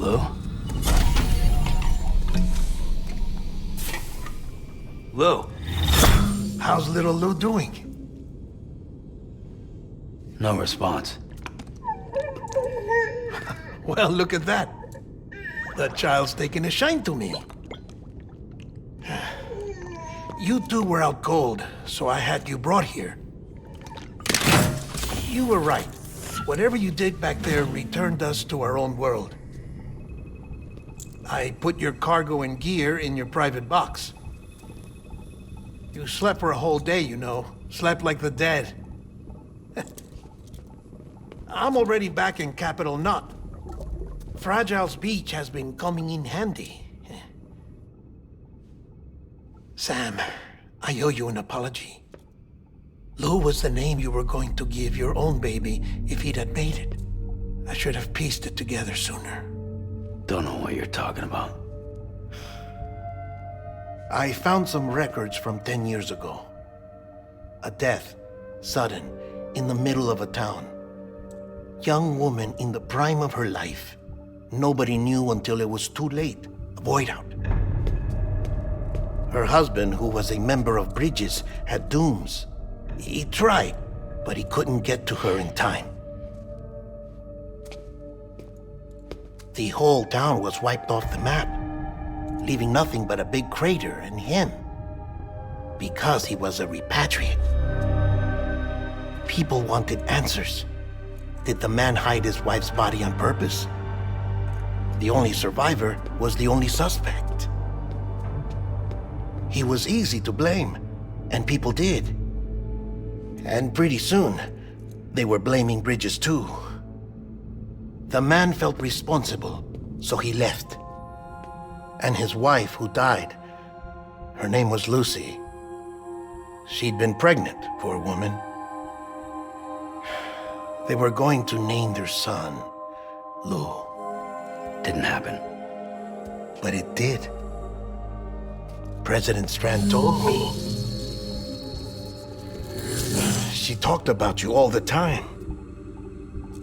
Lou? Lou? How's little Lou doing? No response. Well, look at that. The child's taking a shine to me. You two were out cold, so I had you brought here. You were right. Whatever you did back there returned us to our own world. I put your cargo and gear in your private box. You slept for a whole day, you know. Slept like the dead. I'm already back in Capital Knot. Fragile's beach has been coming in handy. Sam, I owe you an apology. Lou was the name you were going to give your own baby if he'd had made it. I should have pieced it together sooner. Don't know what you're talking about. I found some records from 10 years ago. A death, sudden, in the middle of a town. Young woman in the prime of her life. Nobody knew until it was too late. A void out. Her husband, who was a member of Bridges, had dooms. He tried, but he couldn't get to her in time. The whole town was wiped off the map, leaving nothing but a big crater and him. Because he was a repatriate. People wanted answers. Did the man hide his wife's body on purpose? The only survivor was the only suspect. He was easy to blame, and people did. And pretty soon, they were blaming Bridges too. The man felt responsible, so he left. And his wife, who died, her name was Lucy. She'd been pregnant, poor woman. They were going to name their son Lou. Didn't happen. But it did. President Strand told me. She talked about you all the time.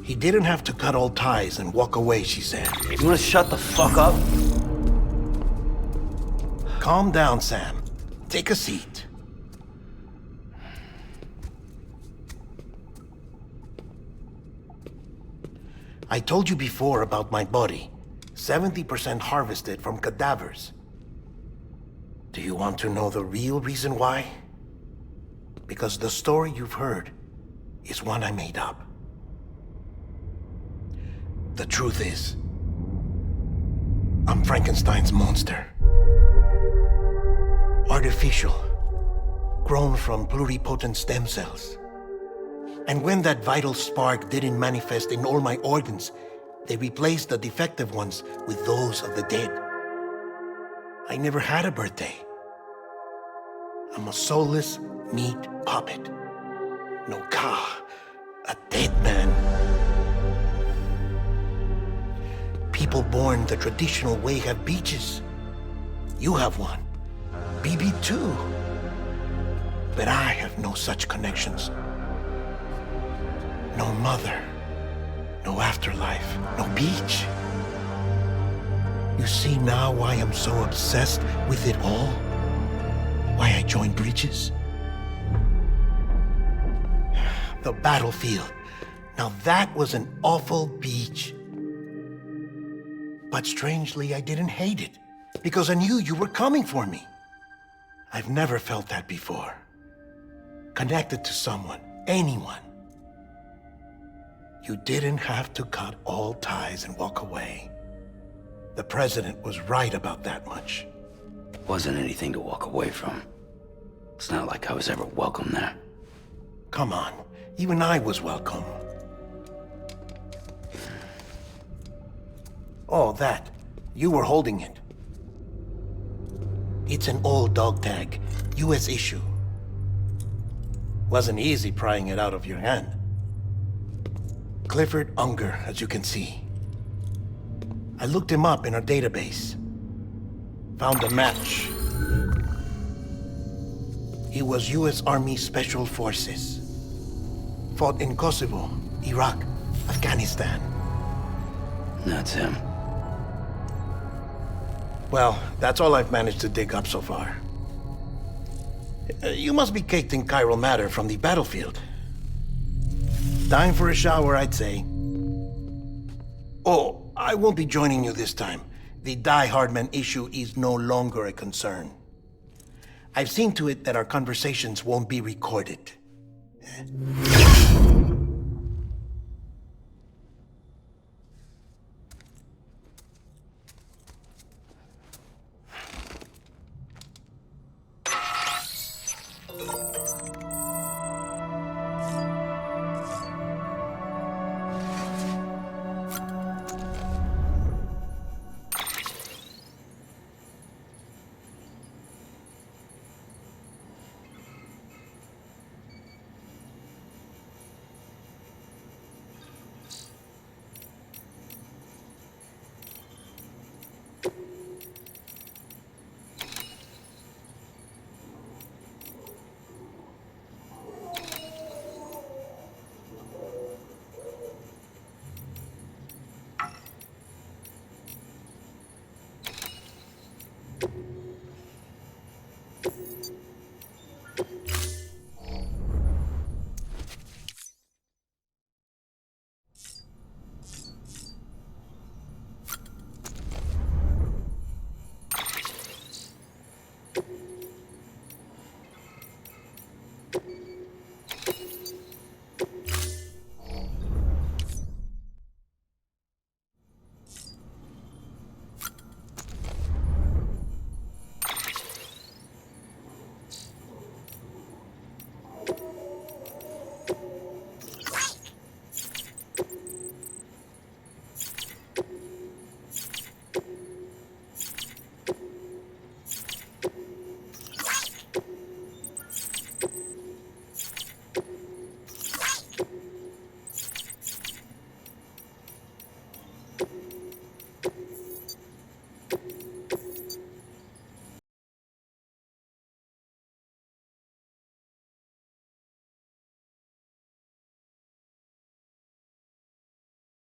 He didn't have to cut all ties and walk away, she said. You wanna shut the fuck up? Calm down, Sam. Take a seat. I told you before about my body. 70% harvested from cadavers. Do you want to know the real reason why? Because the story you've heard is one I made up. The truth is, I'm Frankenstein's monster. Artificial, grown from pluripotent stem cells. And when that vital spark didn't manifest in all my organs, they replaced the defective ones with those of the dead. I never had a birthday. I'm a soulless meat puppet. No car, a dead man. People born the traditional way have beaches. You have one. BB too. But I have no such connections. No mother. No afterlife. No beach. You see now why I'm so obsessed with it all? Why I joined Bridges? The battlefield. Now that was an awful beach. But strangely, I didn't hate it, because I knew you were coming for me. I've never felt that before. Connected to someone, anyone. You didn't have to cut all ties and walk away. The president was right about that much. Wasn't anything to walk away from. It's not like I was ever welcome there. Come on, even I was welcome. Oh, that. You were holding it. It's an old dog tag, US issue. Wasn't easy prying it out of your hand. Clifford Unger, as you can see. I looked him up in our database. Found a match. He was US Army Special Forces. Fought in Kosovo, Iraq, Afghanistan. That's him. Well, that's all I've managed to dig up so far. You must be caked in chiral matter from the battlefield. Time for a shower, I'd say. Oh, I won't be joining you this time. The Die Hardman issue is no longer a concern. I've seen to it that our conversations won't be recorded.